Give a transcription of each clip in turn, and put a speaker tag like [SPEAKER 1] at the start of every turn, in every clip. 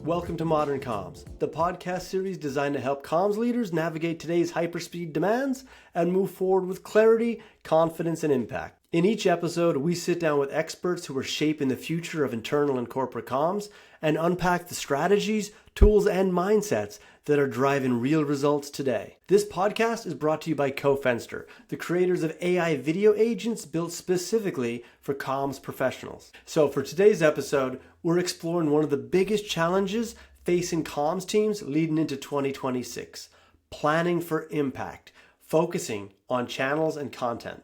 [SPEAKER 1] Welcome to Modern Comms, the podcast series designed to help comms leaders navigate today's hyperspeed demands and move forward with clarity, confidence, and impact. In each episode, we sit down with experts who are shaping the future of internal and corporate comms and unpack the strategies, tools, and mindsets that are driving real results today. This podcast is brought to you by cofenster, the creators of AI video agents built specifically for comms professionals. So for today's episode, we're exploring one of the biggest challenges facing comms teams leading into 2026, planning for impact, focusing on channels and content.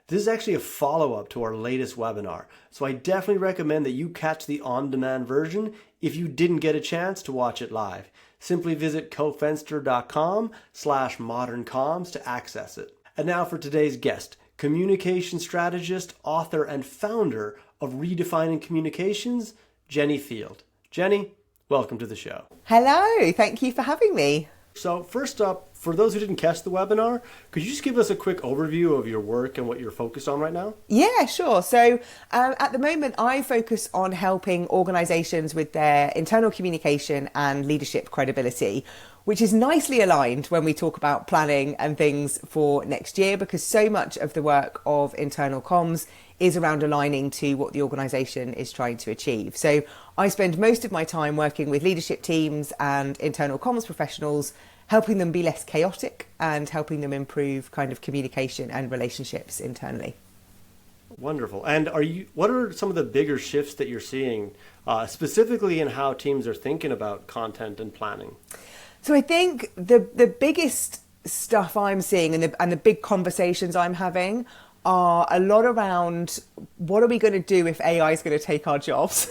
[SPEAKER 1] This is actually a follow-up to our latest webinar, so I definitely recommend that you catch the on-demand version if you didn't get a chance to watch it live. Simply visit cofenster.com/moderncomms to access it. And now for today's guest, communication strategist, author, and founder of Redefining Communications, Jenni Field. Jenni, welcome to the show.
[SPEAKER 2] Hello, thank you for having me.
[SPEAKER 1] So first up, for those who didn't catch the webinar, could you just give us a quick overview of your work and what you're focused on right now?
[SPEAKER 2] Yeah, sure. So at the moment, I focus on helping organisations with their internal communication and leadership credibility, which is nicely aligned when we talk about planning and things for next year, because so much of the work of internal comms is around aligning to what the organisation is trying to achieve. So I spend most of my time working with leadership teams and internal comms professionals, helping them be less chaotic and helping them improve kind of communication and relationships internally.
[SPEAKER 1] Wonderful. And what are some of the bigger shifts that you're seeing, specifically in how teams are thinking about content and planning?
[SPEAKER 2] So I think the biggest stuff I'm seeing and the big conversations I'm having are a lot around what are we going to do if AI is going to take our jobs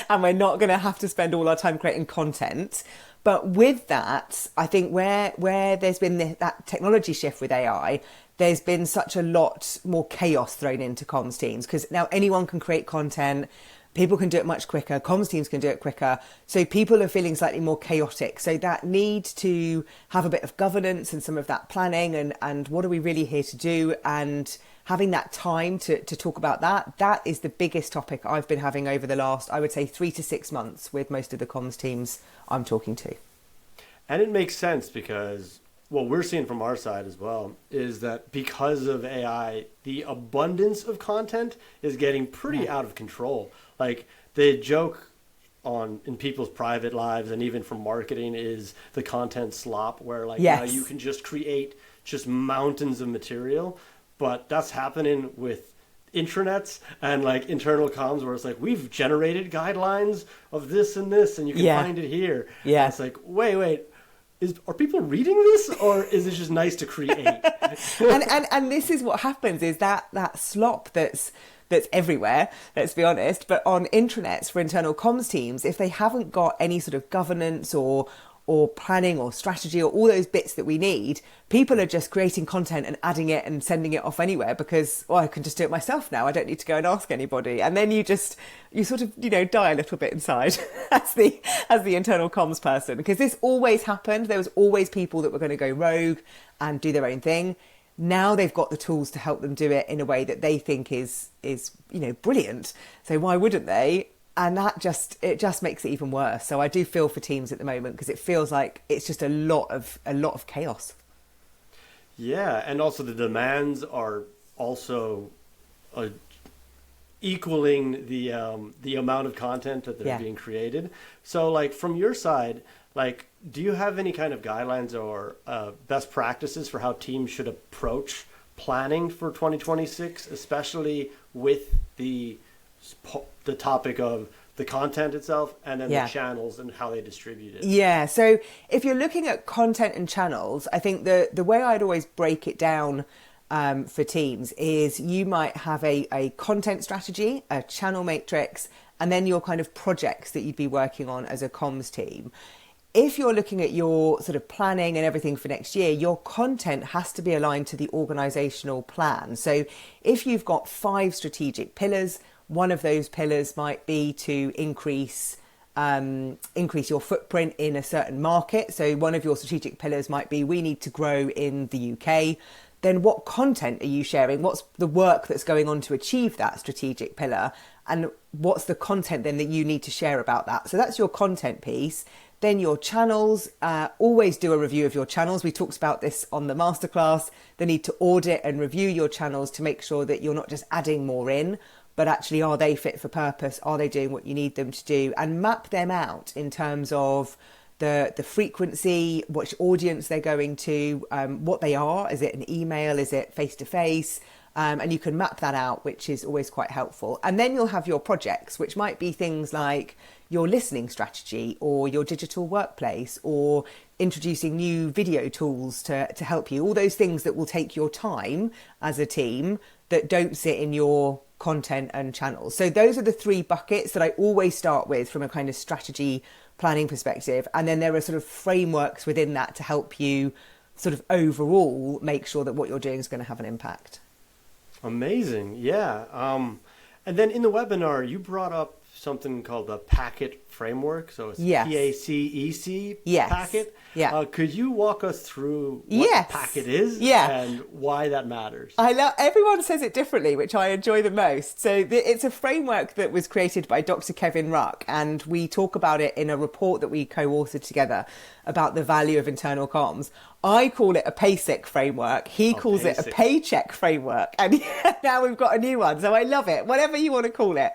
[SPEAKER 2] and we're not going to have to spend all our time creating content. But with that, I think where there's been that technology shift with AI, there's been such a lot more chaos thrown into comms teams, because now anyone can create content. People can do it much quicker. Comms teams can do it quicker. So people are feeling slightly more chaotic. So that need to have a bit of governance and some of that planning and what are we really here to do, and having that time to talk about that is the biggest topic I've been having over the last, I would say, 3 to 6 months with most of the comms teams I'm talking to.
[SPEAKER 1] And it makes sense because what we're seeing from our side as well is that because of AI, the abundance of content is getting pretty out of control. Like the joke in people's private lives and even from marketing is the content slop, where now you can just create just mountains of material, but that's happening with intranets and internal comms where it's we've generated guidelines of this and this and you can find it here.
[SPEAKER 2] Yeah.
[SPEAKER 1] And it's wait. Are people reading this, or is it just nice to create?
[SPEAKER 2] and this is what happens, is that slop that's everywhere, let's be honest. But on intranets for internal comms teams, if they haven't got any sort of governance or planning or strategy or all those bits that we need, people are just creating content and adding it and sending it off anywhere because, I can just do it myself now. I don't need to go and ask anybody. And then you sort of, die a little bit inside as the internal comms person, because this always happened. There was always people that were going to go rogue and do their own thing. Now they've got the tools to help them do it in a way that they think is brilliant. So why wouldn't they? And it just makes it even worse. So I do feel for teams at the moment because it feels like it's just a lot of chaos.
[SPEAKER 1] Yeah, and also the demands are also equaling the amount of content that they're being created. So from your side, do you have any kind of guidelines or best practices for how teams should approach planning for 2026, especially with the topic of the content itself and then the channels and how they distribute it?
[SPEAKER 2] Yeah, so if you're looking at content and channels, I think the way I'd always break it down for teams is you might have a content strategy, a channel matrix, and then your kind of projects that you'd be working on as a comms team. If you're looking at your sort of planning and everything for next year, your content has to be aligned to the organisational plan. So if you've got 5 strategic pillars, one of those pillars might be to increase your footprint in a certain market. So one of your strategic pillars might be we need to grow in the UK. then what content are you sharing? What's the work that's going on to achieve that strategic pillar? And what's the content then that you need to share about that? So that's your content piece. Then your channels, always do a review of your channels. We talked about this on the masterclass, the need to audit and review your channels to make sure that you're not just adding more in, but actually are they fit for purpose? Are they doing what you need them to do? And map them out in terms of the frequency, which audience they're going to, what they are. Is it an email? Is it face-to-face? And you can map that out, which is always quite helpful. And then you'll have your projects, which might be things like your listening strategy or your digital workplace or introducing new video tools to help you. All those things that will take your time as a team that don't sit in your content and channels. So those are the 3 buckets that I always start with from a kind of strategy planning perspective. And then there are sort of frameworks within that to help you sort of overall make sure that what you're doing is going to have an impact.
[SPEAKER 1] Amazing. Yeah. And then in the webinar, you brought up something called the packet framework. So it's PACEC packet.
[SPEAKER 2] Yeah.
[SPEAKER 1] Could you walk us through what the packet is and why that matters?
[SPEAKER 2] Everyone says it differently, which I enjoy the most. So it's a framework that was created by Dr. Kevin Ruck, and we talk about it in a report that we co-authored together about the value of internal comms. I call it a PACEC framework. He calls it a paycheck framework. And now we've got a new one. So I love it, whatever you want to call it.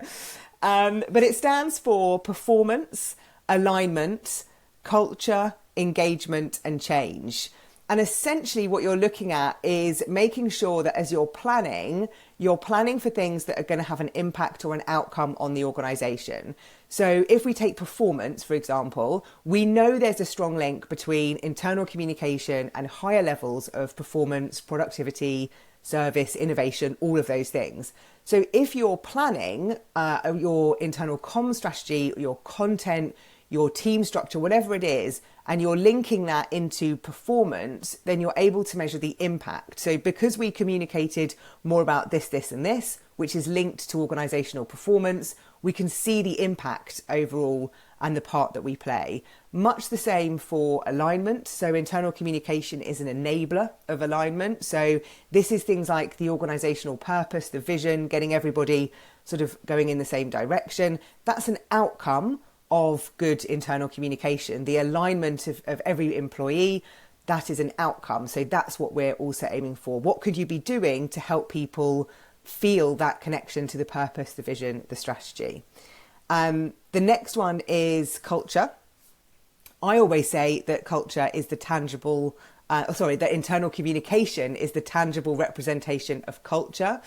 [SPEAKER 2] But it stands for performance, alignment, culture, engagement, and change. And essentially what you're looking at is making sure that as you're planning for things that are going to have an impact or an outcome on the organisation. So if we take performance, for example, we know there's a strong link between internal communication and higher levels of performance, productivity, service, innovation, all of those things. So if you're planning your internal comm strategy, your content, your team structure, whatever it is, and you're linking that into performance, then you're able to measure the impact. So because we communicated more about this, this, and this, which is linked to organisational performance, we can see the impact overall and the part that we play. Much the same for alignment. So internal communication is an enabler of alignment. So this is things like the organisational purpose, the vision, getting everybody sort of going in the same direction. That's an outcome of good internal communication. The alignment of every employee, that is an outcome. So that's what we're also aiming for. What could you be doing to help people feel that connection to the purpose, the vision, the strategy? The next one is culture. I always say that culture is the tangible, that internal communication is the tangible representation of culture.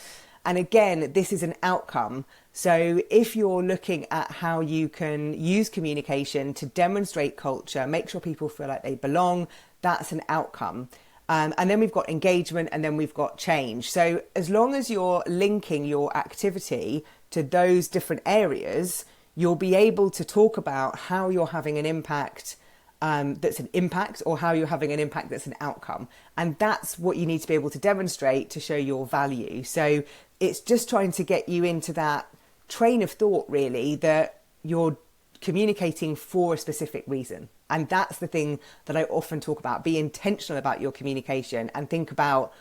[SPEAKER 2] And again, this is an outcome. So if you're looking at how you can use communication to demonstrate culture, make sure people feel like they belong, that's an outcome. And then we've got engagement, and then we've got change. So as long as you're linking your activity to those different areas, you'll be able to talk about how you're having an impact that's an impact, or how you're having an impact that's an outcome. And that's what you need to be able to demonstrate to show your value. So it's just trying to get you into that train of thought, really, that you're communicating for a specific reason. And that's the thing that I often talk about. Be intentional about your communication and think about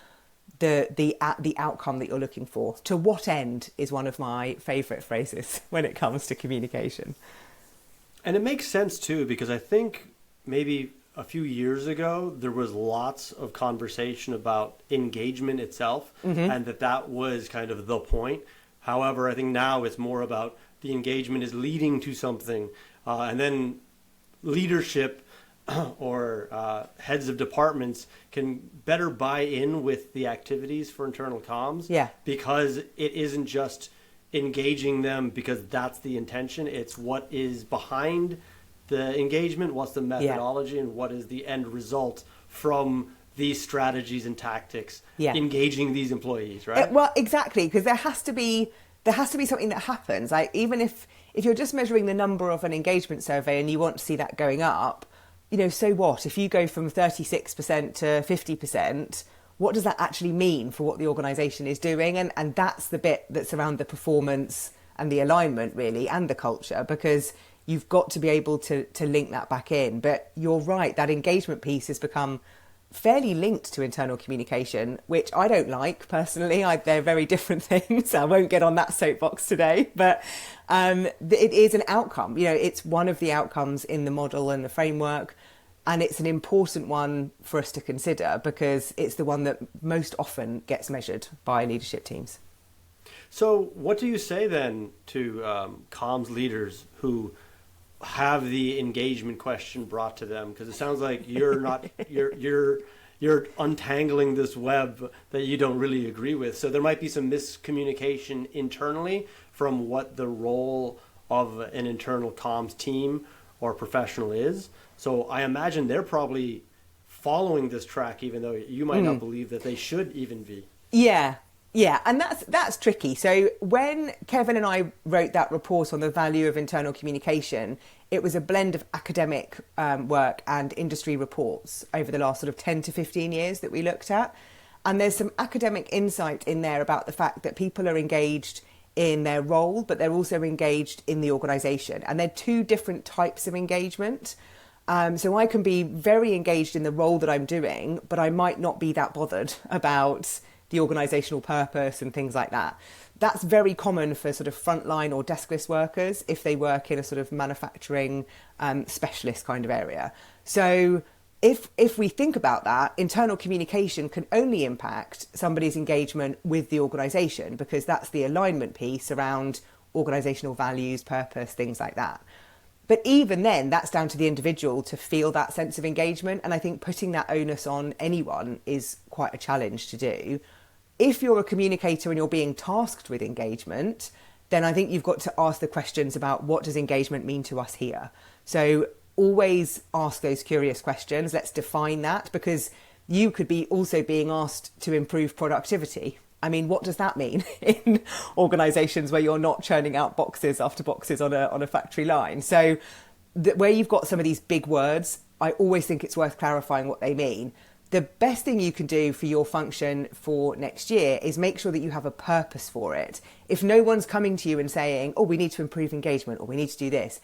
[SPEAKER 2] the outcome that you're looking for. To what end is one of my favourite phrases when it comes to communication.
[SPEAKER 1] And it makes sense too, because I think maybe a few years ago, there was lots of conversation about engagement itself, and that was kind of the point. However, I think now it's more about the engagement is leading to something, and then leadership or heads of departments can better buy in with the activities for internal comms, because it isn't just engaging them because that's the intention. It's what is behind the engagement, what's the methodology, and what is the end result from these strategies and tactics engaging these employees, right?
[SPEAKER 2] Well, exactly, because there has to be something that happens. Like, even if you're just measuring the number of an engagement survey and you want to see that going up, so what? If you go from 36% to 50%, what does that actually mean for what the organisation is doing? And that's the bit that's around the performance and the alignment, really, and the culture, because you've got to be able to link that back in. But you're right, that engagement piece has become fairly linked to internal communication, which I don't like personally. They're very different things. I won't get on that soapbox today, but it is an outcome. It's one of the outcomes in the model and the framework, and it's an important one for us to consider because it's the one that most often gets measured by leadership teams.
[SPEAKER 1] So what do you say then to comms leaders who have the engagement question brought to them? Because it sounds like you're not you're untangling this web that you don't really agree with. So there might be some miscommunication internally from what the role of an internal comms team or professional is. So I imagine they're probably following this track, even though you might not believe that they should even be.
[SPEAKER 2] Yeah, and that's tricky. So when Kevin and I wrote that report on the value of internal communication, it was a blend of academic work and industry reports over the last sort of 10 to 15 years that we looked at. And there's some academic insight in there about the fact that people are engaged in their role, but they're also engaged in the organisation. And they're two different types of engagement. So I can be very engaged in the role that I'm doing, but I might not be that bothered about the organisational purpose and things like that. That's very common for sort of frontline or deskless workers if they work in a sort of manufacturing specialist kind of area. So if we think about that, internal communication can only impact somebody's engagement with the organisation because that's the alignment piece around organisational values, purpose, things like that. But even then, that's down to the individual to feel that sense of engagement. And I think putting that onus on anyone is quite a challenge to do. If you're a communicator and you're being tasked with engagement, then I think you've got to ask the questions about what does engagement mean to us here? So always ask those curious questions. Let's define that, because you could be also being asked to improve productivity. I mean, what does that mean in organisations where you're not churning out boxes after boxes on a factory line? So where you've got some of these big words, I always think it's worth clarifying what they mean. The best thing you can do for your function for next year is make sure that you have a purpose for it. If no one's coming to you and saying, oh, we need to improve engagement or we need to do this,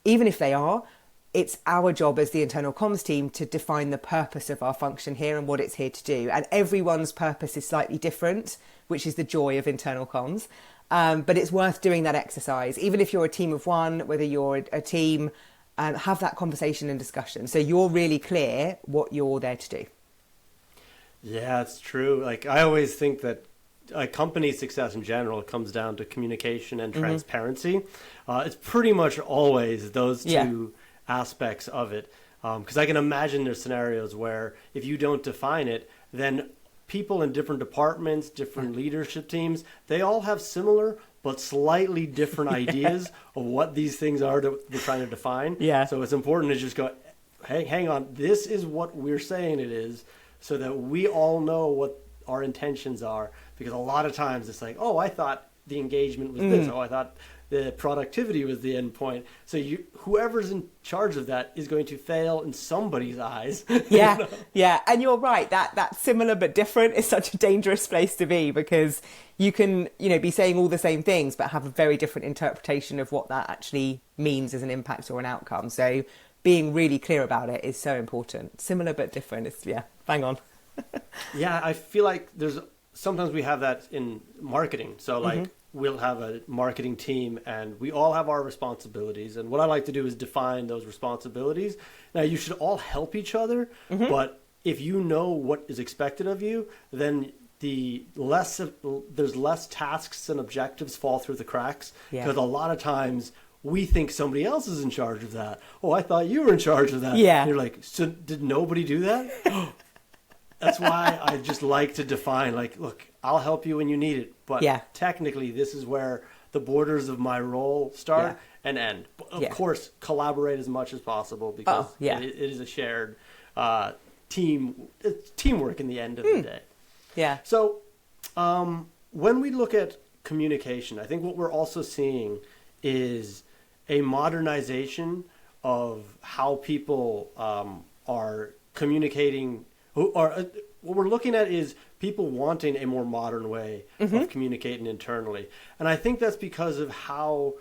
[SPEAKER 2] even if they are, it's our job as the internal comms team to define the purpose of our function here and what it's here to do. And everyone's purpose is slightly different, which is the joy of internal comms. But it's worth doing that exercise. Even if you're a team of one, whether you're a team, have that conversation and discussion. So you're really clear what you're there to do.
[SPEAKER 1] Yeah, it's true. Like I always think that company success in general comes down to communication and transparency. It's pretty much always those two aspects of it. Because I can imagine there's scenarios where if you don't define it, then people in different departments, different leadership teams, they all have similar but slightly different ideas of what these things are that they're trying to define. Yeah. So it's important to just go, hey, hang on, this is what we're saying it is, so that we all know what our intentions are. Because a lot of times it's like, oh, I thought the engagement was this. Oh, I thought the productivity was the end point. So whoever's in charge of that is going to fail in somebody's eyes.
[SPEAKER 2] Yeah, yeah. And you're right. That similar but different is such a dangerous place to be, because you can, be saying all the same things, but have a very different interpretation of what that actually means as an impact or an outcome. So being really clear about it is so important. Similar but different. It's, bang on.
[SPEAKER 1] Yeah, I feel like sometimes we have that in marketing. So like we'll have a marketing team and we all have our responsibilities. And what I like to do is define those responsibilities. Now you should all help each other, but if you know what is expected of you, then there's less tasks and objectives fall through the cracks. Because a lot of times we think somebody else is in charge of that. Oh, I thought you were in charge of that. Yeah. And you're like, so did nobody do that? That's why I just like to define, like, look, I'll help you when you need it. But technically, this is where the borders of my role start and end. Of course, collaborate as much as possible, because it is a shared teamwork in the end of the day. Yeah. So when we look at communication, I think what we're also seeing is a modernization of how people are communicating. What we're looking at is people wanting a more modern way of communicating internally. And I think that's because of how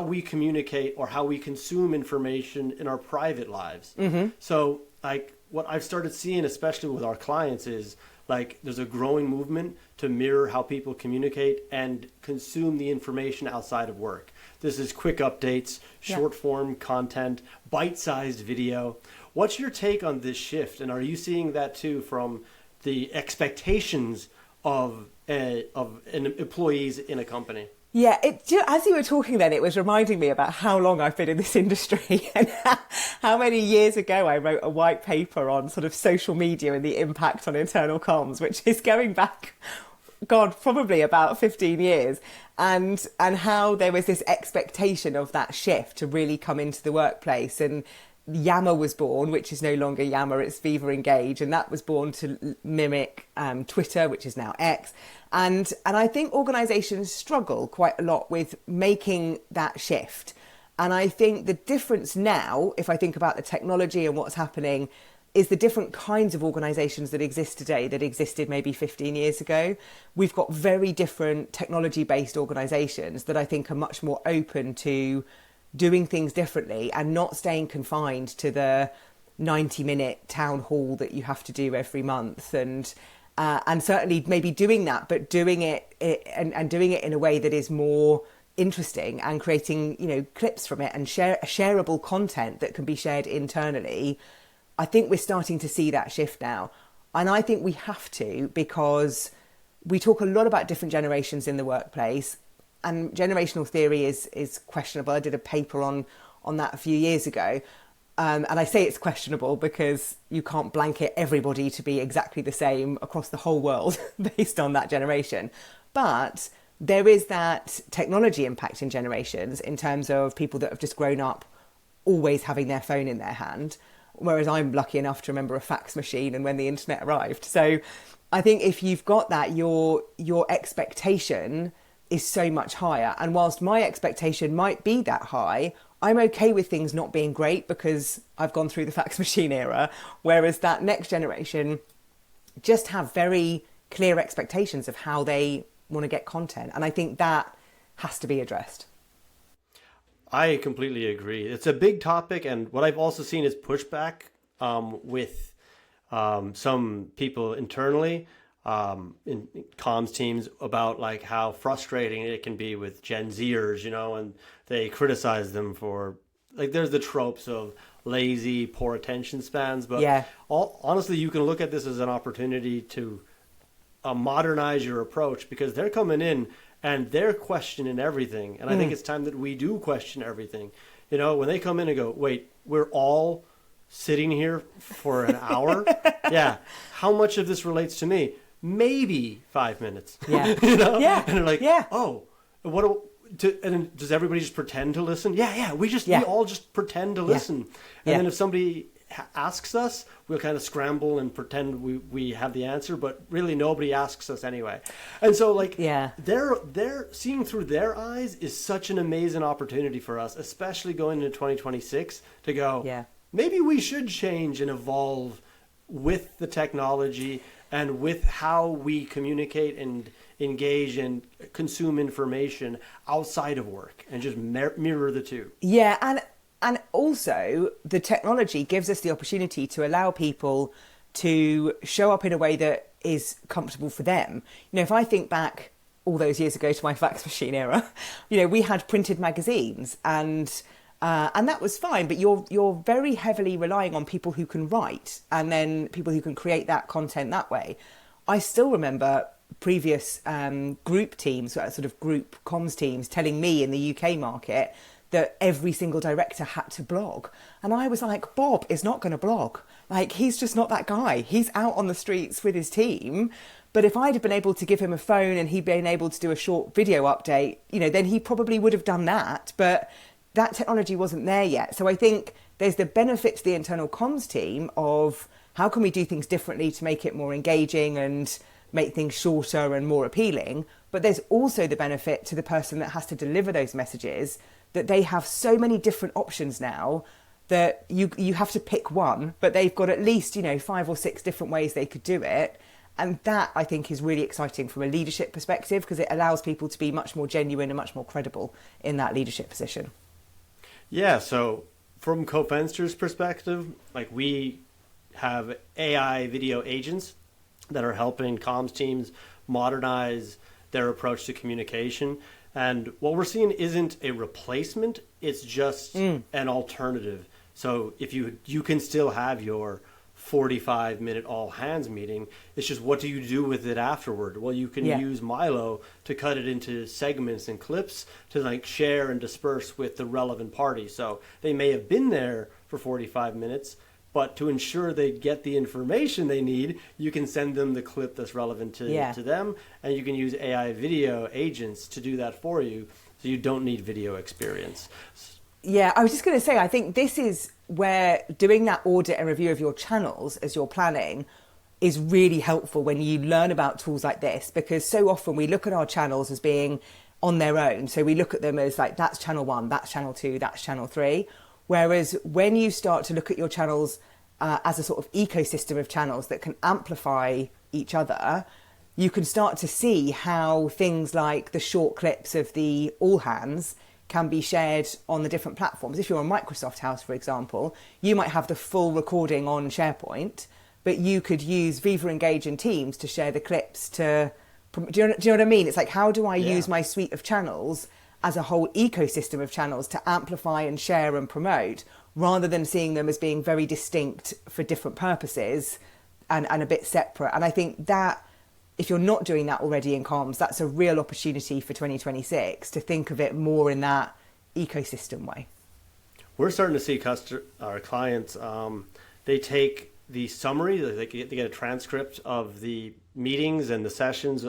[SPEAKER 1] we communicate or how we consume information in our private lives. So like what I've started seeing, especially with our clients, is like there's a growing movement to mirror how people communicate and consume the information outside of work. This is quick updates, short form content, bite-sized video. What's your take on this shift? And are you seeing that too from the expectations of employees in a company?
[SPEAKER 2] Yeah, as you were talking then, it was reminding me about how long I've been in this industry and how many years ago I wrote a white paper on sort of social media and the impact on internal comms, which is going back, God, probably about 15 years, and how there was this expectation of that shift to really come into the workplace. And Yammer was born, which is no longer Yammer, it's Viva Engage, and that was born to mimic Twitter, which is now X. And I think organisations struggle quite a lot with making that shift. And I think the difference now, if I think about the technology and what's happening, is the different kinds of organisations that exist today that existed maybe 15 years ago. We've got very different technology-based organisations that I think are much more open to doing things differently and not staying confined to the 90-minute town hall that you have to do every month, and certainly maybe doing that, but doing it in a way that is more interesting and creating, clips from it and shareable content that can be shared internally. I think we're starting to see that shift now. And I think we have to, because we talk a lot about different generations in the workplace, and generational theory is questionable. I did a paper on that a few years ago. And I say it's questionable because you can't blanket everybody to be exactly the same across the whole world based on that generation. But there is that technology impact in generations in terms of people that have just grown up always having their phone in their hand, whereas I'm lucky enough to remember a fax machine and when the internet arrived. So I think if you've got that, your expectation is so much higher. And whilst my expectation might be that high, I'm okay with things not being great because I've gone through the fax machine era, whereas that next generation just have very clear expectations of how they want to get content. And I think that has to be addressed.
[SPEAKER 1] I completely agree. It's a big topic, and what I've also seen is pushback with some people internally in comms teams about like how frustrating it can be with Gen Zers, and they criticize them for, like, there's the tropes of lazy, poor attention spans, but honestly, you can look at this as an opportunity to modernize your approach, because they're coming in and they're questioning everything. And I think it's time that we do question everything. When they come in and go, wait, we're all sitting here for an hour? Yeah. How much of this relates to me? Maybe 5 minutes. Yeah.
[SPEAKER 2] Yeah.
[SPEAKER 1] And they're like, oh, and does everybody just pretend to listen? Yeah. We all just pretend to listen. And then if somebody asks us, we'll kind of scramble and pretend we have the answer, but really nobody asks us anyway. And so they're seeing through their eyes is such an amazing opportunity for us, especially going into 2026, to go, maybe we should change and evolve with the technology and with how we communicate and engage and consume information outside of work, and just mirror the two.
[SPEAKER 2] Yeah, and also the technology gives us the opportunity to allow people to show up in a way that is comfortable for them. If I think back all those years ago to my fax machine era, we had printed magazines, and that was fine, but you're very heavily relying on people who can write and then people who can create that content that way. I still remember previous group teams, sort of group comms teams, telling me in the UK market that every single director had to blog. And I was like, Bob is not going to blog. Like, he's just not that guy. He's out on the streets with his team. But if I'd have been able to give him a phone and he'd been able to do a short video update, then he probably would have done that. But that technology wasn't there yet. So I think there's the benefit to the internal comms team of how can we do things differently to make it more engaging and make things shorter and more appealing. But there's also the benefit to the person that has to deliver those messages, that they have so many different options now that you have to pick one, but they've got at least, 5 or 6 different ways they could do it. And that, I think, is really exciting from a leadership perspective, because it allows people to be much more genuine and much more credible in that leadership position.
[SPEAKER 1] Yeah, so from cofenster's perspective, like, we have AI video agents that are helping comms teams modernize their approach to communication. And what we're seeing isn't a replacement, it's just an alternative. So if you can still have your 45-minute all hands meeting, it's just what do you do with it afterward? Well, you can use Milo to cut it into segments and clips to like share and disperse with the relevant party. So they may have been there for 45 minutes, but to ensure they get the information they need, you can send them the clip that's relevant to them, and you can use AI video agents to do that for you, so you don't need video experience.
[SPEAKER 2] Yeah, I was just going to say, I think this is where doing that audit and review of your channels as you're planning is really helpful when you learn about tools like this, because so often we look at our channels as being on their own. So we look at them as like, that's channel 1, that's channel 2, that's channel 3. Whereas when you start to look at your channels as a sort of ecosystem of channels that can amplify each other, you can start to see how things like the short clips of the all hands can be shared on the different platforms. If you're on Microsoft House, for example, you might have the full recording on SharePoint, but you could use Viva Engage and Teams to share the clips to... Do you know what I mean? It's like, how do I use my suite of channels as a whole ecosystem of channels to amplify and share and promote, rather than seeing them as being very distinct for different purposes and a bit separate. And I think that if you're not doing that already in comms, that's a real opportunity for 2026 to think of it more in that ecosystem way.
[SPEAKER 1] We're starting to see our clients, they take the summary, they get a transcript of the meetings and the sessions,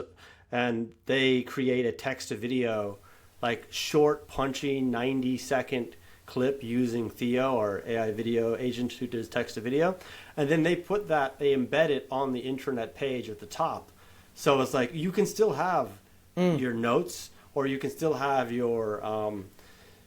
[SPEAKER 1] and they create a text to video, like short, punchy, 90-second clip using Theo, our AI video agent who does text to video. And then they embed it on the intranet page at the top. So it's like you can still have your notes, or you can still have your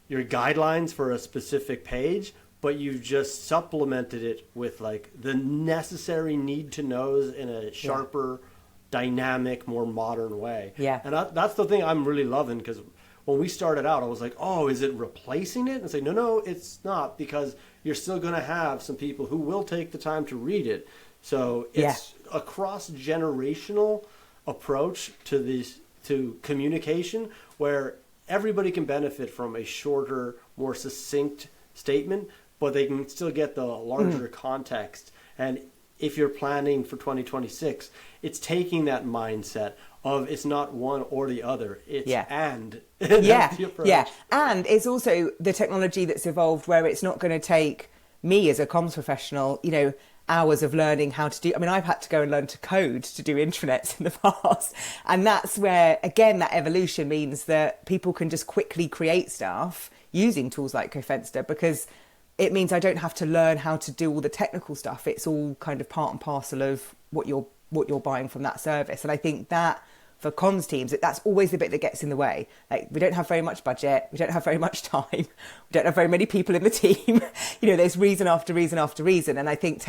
[SPEAKER 1] guidelines for a specific page, but you've just supplemented it with like the necessary need to knows in a sharper, dynamic, more modern way.
[SPEAKER 2] Yeah.
[SPEAKER 1] And that's the thing I'm really loving, because when we started out, I was like, oh, is it replacing it? And say, no, it's not, because you're still going to have some people who will take the time to read it. So it's a cross-generational approach to communication, where everybody can benefit from a shorter, more succinct statement, but they can still get the larger context. And if you're planning for 2026, it's taking that mindset of it's not one or the other, it's and. And it's also the technology that's evolved where it's not going to take me as a comms professional, hours of learning how to do. I mean, I've had to go and learn to code to do intranets in the past. And that's where, again, that evolution means that people can just quickly create stuff using tools like cofenster, because it means I don't have to learn how to do all the technical stuff. It's all kind of part and parcel of what you're buying from that service. And I think that for comms teams, that's always the bit that gets in the way. Like, we don't have very much budget, we don't have very much time, we don't have very many people in the team. There's reason after reason after reason. And I think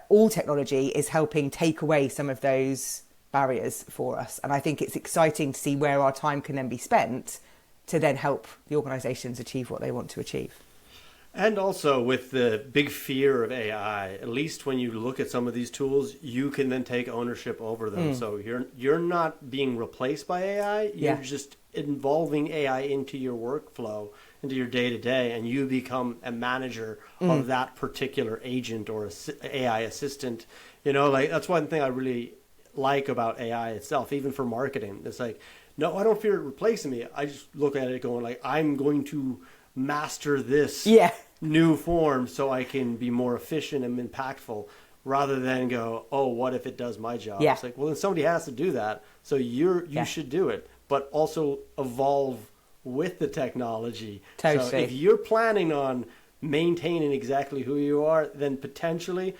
[SPEAKER 1] all technology is helping take away some of those barriers for us. And I think it's exciting to see where our time can then be spent to then help the organisations achieve what they want to achieve. And also with the big fear of AI, at least when you look at some of these tools, you can then take ownership over them. So you're not being replaced by AI. You're just involving AI into your workflow, into your day-to-day, and you become a manager of that particular agent or AI assistant. That's one thing I really like about AI itself, even for marketing. It's like, no, I don't fear it replacing me. I just look at it going like, I'm going to master this new form so I can be more efficient and impactful, rather than go, oh, what if it does my job? It's like, well, then somebody has to do that, so you should do it, but also evolve with the technology.
[SPEAKER 2] Totally.
[SPEAKER 1] So if you're planning on maintaining exactly who you are, then potentially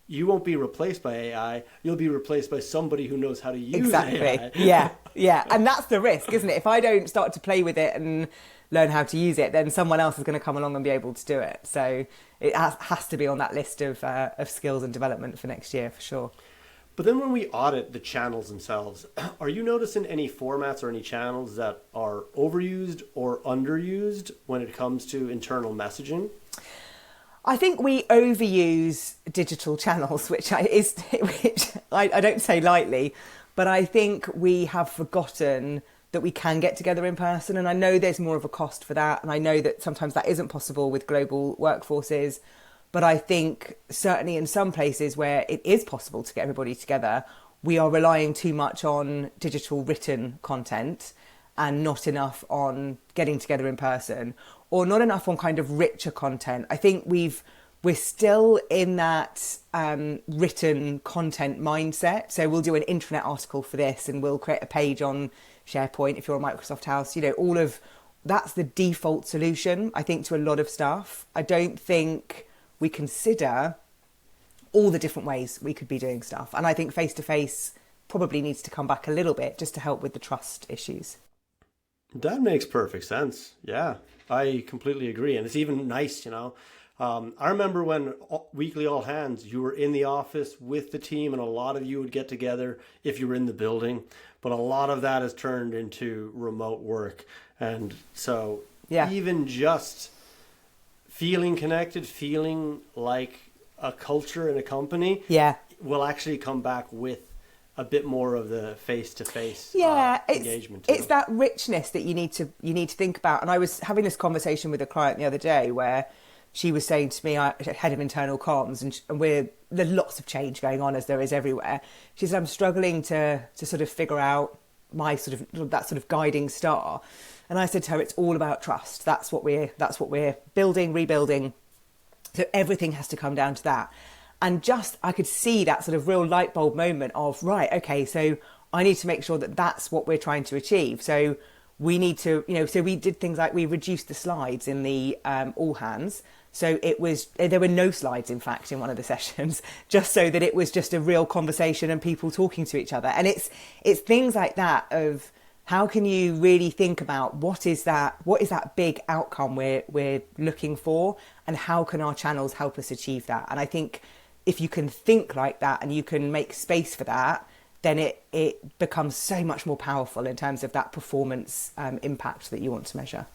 [SPEAKER 1] you won't be replaced by AI. You'll be replaced by somebody who knows how to use AI. Yeah. And that's the risk, isn't it? If I don't start to play with it and learn how to use it, then someone else is going to come along and be able to do it. So it has to be on that list of skills and development for next year, for sure. But then when we audit the channels themselves, are you noticing any formats or any channels that are overused or underused when it comes to internal messaging?
[SPEAKER 2] I think we overuse digital channels, which I don't say lightly, but I think we have forgotten that we can get together in person. And I know there's more of a cost for that. And I know that sometimes that isn't possible with global workforces. But I think certainly in some places where it is possible to get everybody together, we are relying too much on digital written content and not enough on getting together in person, or not enough on kind of richer content. I think we're still in that written content mindset. So we'll do an intranet article for this and we'll create a page on SharePoint if you're a Microsoft house. You know, all of that's the default solution, I think, to a lot of stuff. I don't think we consider all the different ways we could be doing stuff. And I think face-to-face probably needs to come back a little bit just to help with the trust issues.
[SPEAKER 1] That makes perfect sense. Yeah, I completely agree. And it's even nice, you know. I remember when weekly all hands, you were in the office with the team and a lot of you would get together if you were in the building. But a lot of that has turned into remote work. And so even just feeling connected, feeling like a culture in a company will actually come back with a bit more of the face-to-face engagement too.
[SPEAKER 2] It's that richness that you need to think about. And I was having this conversation with a client the other day where she was saying to me, head of internal comms, and there's lots of change going on as there is everywhere. She said, I'm struggling to sort of figure out my that sort of guiding star. And I said to her, it's all about trust. That's what we're building, rebuilding. So everything has to come down to that. And just, I could see that sort of real light bulb moment of, right, okay, so I need to make sure that that's what we're trying to achieve. So we need to, so we did things like we reduced the slides in the all hands. So there were no slides, in fact, in one of the sessions, just so that it was just a real conversation and people talking to each other. And it's things like that of, how can you really think about what is that big outcome we're looking for, and how can our channels help us achieve that? And I think if you can think like that and you can make space for that, then it becomes so much more powerful in terms of that performance impact that you want to measure.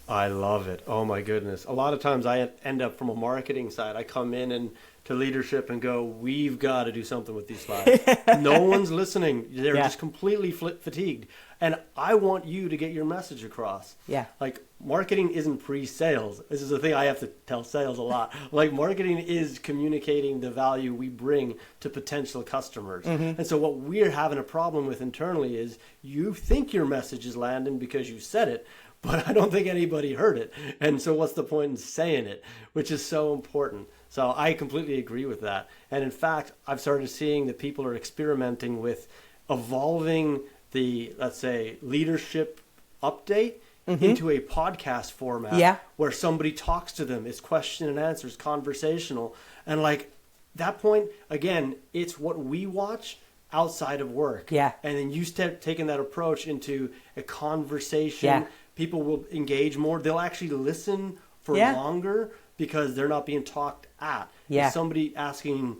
[SPEAKER 1] I love it. Oh my goodness. A lot of times I end up from a marketing side. I come in and to leadership and go, we've got to do something with these slides. No one's listening. They're just completely fatigued. And I want you to get your message across. Yeah. Like, marketing isn't pre-sales. This is the thing I have to tell sales a lot. Like, marketing is communicating the value we bring to potential customers. Mm-hmm. And so what we're having a problem with internally is you think your message is landing because you said it, but I don't think anybody heard it. And so what's the point in saying it, which is so important. So I completely agree with that. And in fact, I've started seeing that people are experimenting with evolving the, let's say, leadership update into a podcast format where somebody talks to them. It's question and answers, conversational. And like that point, again, it's what we watch outside of work. Yeah. And then you start taking that approach into a conversation. Yeah. People will engage more. They'll actually listen for longer because they're not being talked at. Yeah. It's somebody asking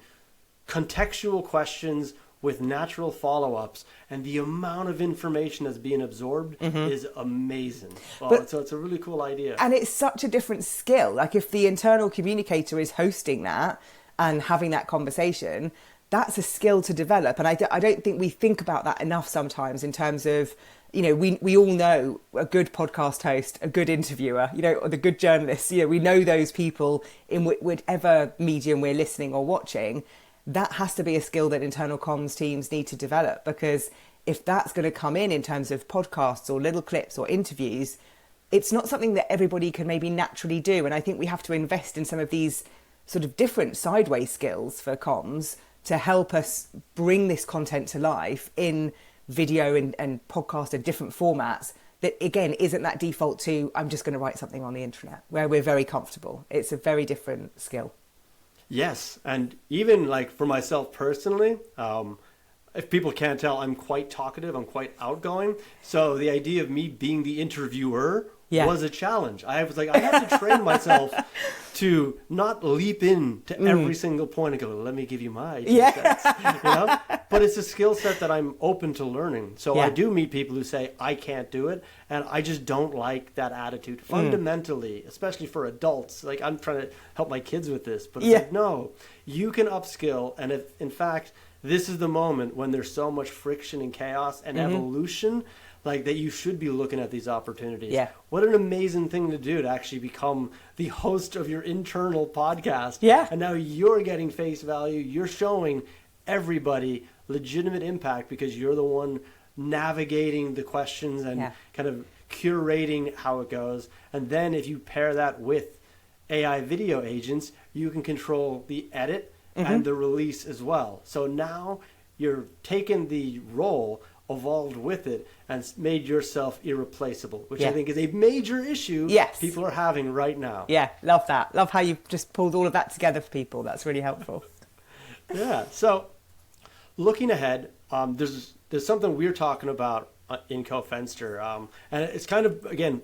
[SPEAKER 1] contextual questions with natural follow-ups, and the amount of information that's being absorbed is amazing. So it's a really cool idea.
[SPEAKER 2] And it's such a different skill. Like, if the internal communicator is hosting that and having that conversation, that's a skill to develop. And I don't think we think about that enough sometimes in terms of, we all know a good podcast host, a good interviewer, or the good journalist. We know those people in whatever medium we're listening or watching. That has to be a skill that internal comms teams need to develop, because if that's going to come in terms of podcasts or little clips or interviews, it's not something that everybody can maybe naturally do. And I think we have to invest in some of these sort of different sideways skills for comms to help us bring this content to life in video and podcast and different formats that, again, isn't that default to, I'm just going to write something on the internet, where we're very comfortable. It's a very different skill.
[SPEAKER 1] Yes, and even like for myself personally, if people can't tell, I'm quite talkative, I'm quite outgoing. So the idea of me being the interviewer was a challenge. I was like, I have to train myself to not leap in to every single point and go, let me give you my 2 cents. but it's a skill set that I'm open to learning. So
[SPEAKER 2] Yeah.
[SPEAKER 1] I do meet people who say, I can't do it. And I just don't like that attitude. Fundamentally, especially for adults, like I'm trying to help my kids with this, but it's like, no, you can upskill. And if, in fact, this is the moment when there's so much friction and chaos and evolution, like that you should be looking at these opportunities.
[SPEAKER 2] Yeah.
[SPEAKER 1] What an amazing thing to do, to actually become the host of your internal podcast.
[SPEAKER 2] Yeah.
[SPEAKER 1] And now you're getting face value. You're showing everybody legitimate impact because you're the one navigating the questions and kind of curating how it goes. And then if you pair that with AI video agents, you can control the edit and the release as well. So now you're taking the role, evolved with it, and made yourself irreplaceable, which I think is a major issue people are having right now.
[SPEAKER 2] Yeah, love that. Love how you've just pulled all of that together for people. That's really helpful.
[SPEAKER 1] Yeah. So looking ahead, there's something we're talking about in cofenster, and it's kind of, again,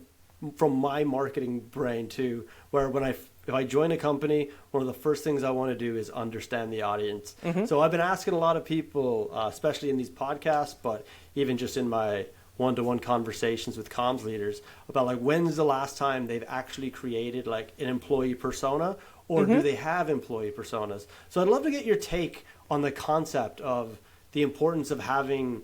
[SPEAKER 1] from my marketing brain too, where if I join a company, one of the first things I want to do is understand the audience. So I've been asking a lot of people, especially in these podcasts, but even just in my one-to-one conversations with comms leaders, about like when's the last time they've actually created like an employee persona, or do they have employee personas? So I'd love to get your take on the concept of the importance of having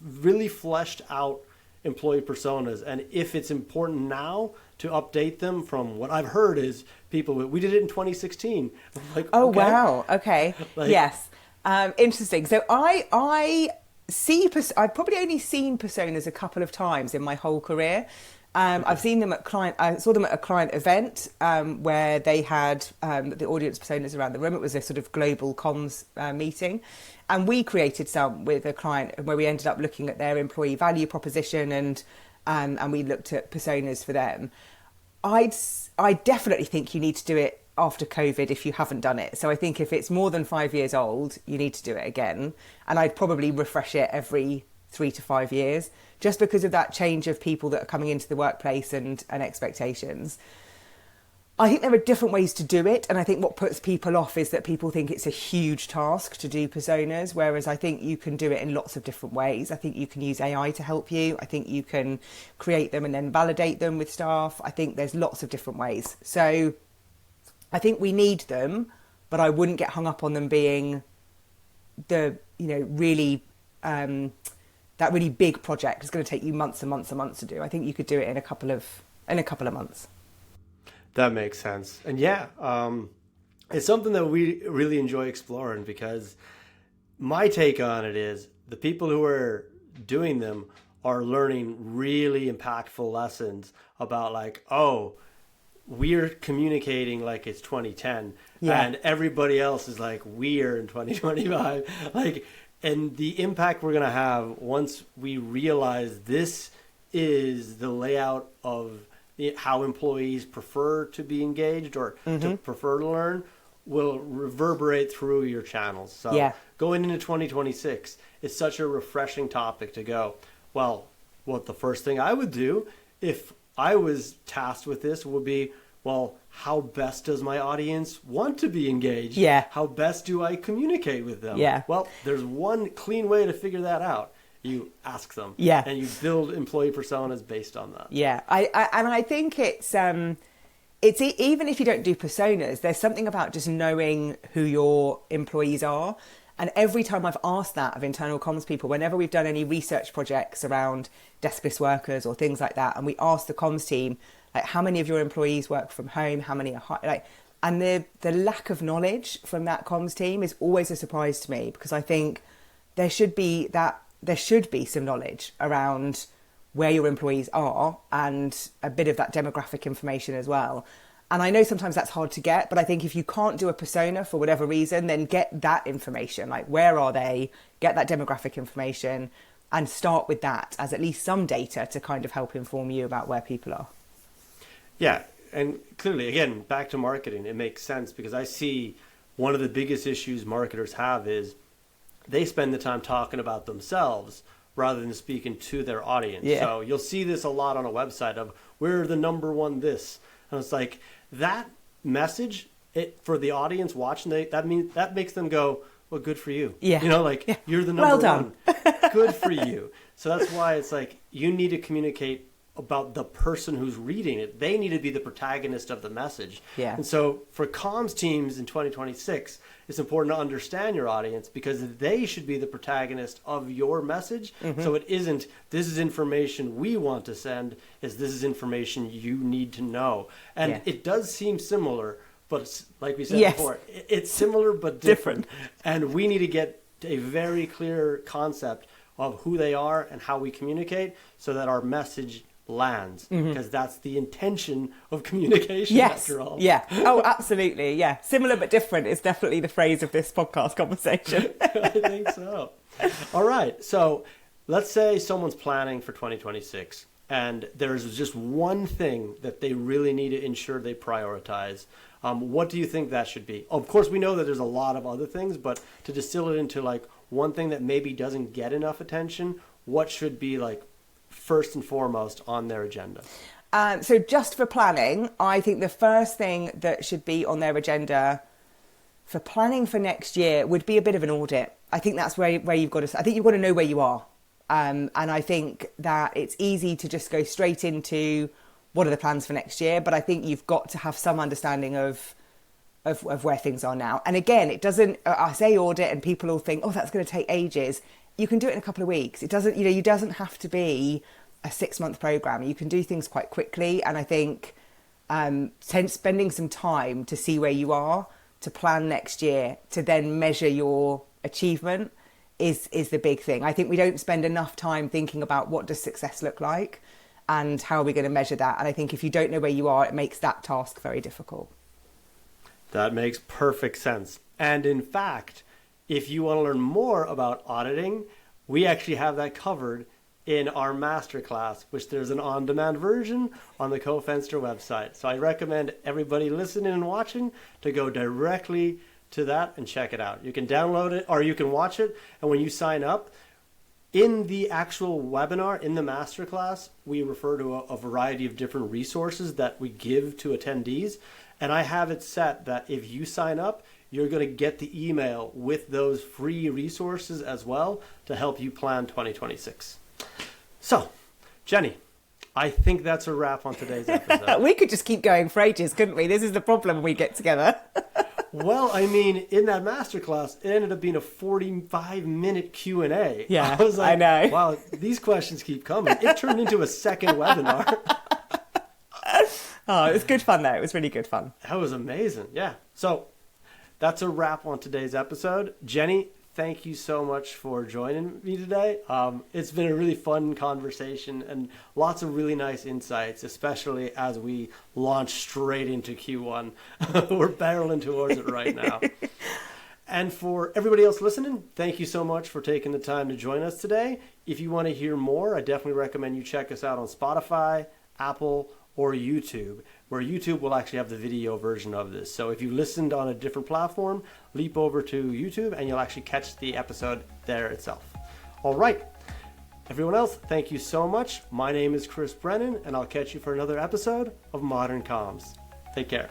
[SPEAKER 1] really fleshed out employee personas, and if it's important now to update them. From what I've heard is we did it in 2016. Like,
[SPEAKER 2] oh,
[SPEAKER 1] okay.
[SPEAKER 2] wow. Okay.
[SPEAKER 1] Like,
[SPEAKER 2] yes. Interesting. So I've probably only seen personas a couple of times in my whole career. I've seen them I saw them at a client event where they had the audience personas around the room. It was a sort of global comms meeting. And we created some with a client where we ended up looking at their employee value proposition and we looked at personas for them. I definitely think you need to do it after COVID if you haven't done it. So I think if it's more than 5 years old, you need to do it again. And I'd probably refresh it every 3 to 5 years, just because of that change of people that are coming into the workplace and expectations. I think there are different ways to do it, and I think what puts people off is that people think it's a huge task to do personas, whereas I think you can do it in lots of different ways. I think you can use AI to help you. I think you can create them and then validate them with staff. I think there's lots of different ways. So I think we need them, but I wouldn't get hung up on them being really that really big project. It's going to take you months and months and months to do. I think you could do it in a couple of months.
[SPEAKER 1] That makes sense. And it's something that we really enjoy exploring, because my take on it is the people who are doing them are learning really impactful lessons about like, oh, we're communicating like it's 2010 and everybody else is like, we're in 2025. Like, and the impact we're going to have once we realize this is the layout of how employees prefer to be engaged or to prefer to learn will reverberate through your channels. So going into 2026, it's such a refreshing topic to go, well, what the first thing I would do if I was tasked with this would be, well, how best does my audience want to be engaged?
[SPEAKER 2] Yeah.
[SPEAKER 1] How best do I communicate with them?
[SPEAKER 2] Yeah.
[SPEAKER 1] Well, there's one clean way to figure that out. You ask them.
[SPEAKER 2] Yeah.
[SPEAKER 1] And you build employee personas based on that.
[SPEAKER 2] Yeah. I think it's even if you don't do personas, there's something about just knowing who your employees are. And every time I've asked that of internal comms people, whenever we've done any research projects around deskless workers or things like that, and we ask the comms team, like, how many of your employees work from home? How many are and the lack of knowledge from that comms team is always a surprise to me, because I think there should be some knowledge around where your employees are and a bit of that demographic information as well. And I know sometimes that's hard to get, but I think if you can't do a persona for whatever reason, then get that information, like where are they, get that demographic information and start with that as at least some data to kind of help inform you about where people are.
[SPEAKER 1] Yeah, and clearly, again, back to marketing, it makes sense, because I see one of the biggest issues marketers have is they spend the time talking about themselves rather than speaking to their audience.
[SPEAKER 2] Yeah.
[SPEAKER 1] So you'll see this a lot on a website of, we're the number one this. And it's like, that message, for the audience watching, that makes them go, well, good for you.
[SPEAKER 2] Yeah.
[SPEAKER 1] You know, like,
[SPEAKER 2] yeah.
[SPEAKER 1] you're the
[SPEAKER 2] Well
[SPEAKER 1] number
[SPEAKER 2] done.
[SPEAKER 1] one. Good for you. So that's why it's like, you need to communicate about the person who's reading it. They need to be the protagonist of the message.
[SPEAKER 2] Yeah.
[SPEAKER 1] And so for comms teams in 2026, it's important to understand your audience, because they should be the protagonist of your message. So it isn't, this is information we want to send, this is information you need to know. And it does seem similar, but it's, like we said before, it's similar but different. And we need to get a very clear concept of who they are and how we communicate, so that our message lands, because that's the intention of communication, after all.
[SPEAKER 2] Yeah. Oh, absolutely. Yeah. Similar but different is definitely the phrase of this podcast conversation.
[SPEAKER 1] I think so. All right. So let's say someone's planning for 2026, and there's just one thing that they really need to ensure they prioritize. What do you think that should be? Of course, we know that there's a lot of other things, but to distill it into like one thing that maybe doesn't get enough attention, what should be like first and foremost on their agenda?
[SPEAKER 2] So just for planning, I think the first thing that should be on their agenda for planning for next year would be a bit of an audit. I think that's where you've got to, I think you've got to know where you are. And I think that it's easy to just go straight into what are the plans for next year, but I think you've got to have some understanding of where things are now. And again, it doesn't, I say audit and people all think, oh, that's going to take ages. You can do it in a couple of weeks. It doesn't, you doesn't have to be a 6-month program. You can do things quite quickly. And I think spending some time to see where you are, to plan next year, to then measure your achievement is the big thing. I think we don't spend enough time thinking about what does success look like and how are we going to measure that. And I think if you don't know where you are, it makes that task very difficult.
[SPEAKER 1] That makes perfect sense. And in fact, if you want to learn more about auditing, we actually have that covered in our masterclass, which there's an on-demand version on the cofenster website. So I recommend everybody listening and watching to go directly to that and check it out. You can download it or you can watch it. And when you sign up, in the actual webinar, in the masterclass, we refer to a variety of different resources that we give to attendees. And I have it set that if you sign up, you're going to get the email with those free resources as well to help you plan 2026. So, Jenni, I think that's a wrap on today's episode.
[SPEAKER 2] We could just keep going for ages, couldn't we? This is the problem when we get together.
[SPEAKER 1] Well, I mean, in that masterclass, it ended up being a 45-minute Q&A.
[SPEAKER 2] Yeah,
[SPEAKER 1] I was like,
[SPEAKER 2] I know.
[SPEAKER 1] Wow, these questions keep coming. It turned into a second webinar.
[SPEAKER 2] Oh, it was good fun, though. It was really good fun.
[SPEAKER 1] That was amazing. Yeah. So that's a wrap on today's episode. Jenni, thank you so much for joining me today. It's been a really fun conversation and lots of really nice insights, especially as we launch straight into Q1. We're barreling towards it right now. And for everybody else listening, thank you so much for taking the time to join us today. If you want to hear more, I definitely recommend you check us out on Spotify, Apple, or YouTube, where YouTube will actually have the video version of this. So if you listened on a different platform, leap over to YouTube and you'll actually catch the episode there itself. All right. Everyone else, thank you so much. My name is Chris Brennan, and I'll catch you for another episode of Modern Comms. Take care.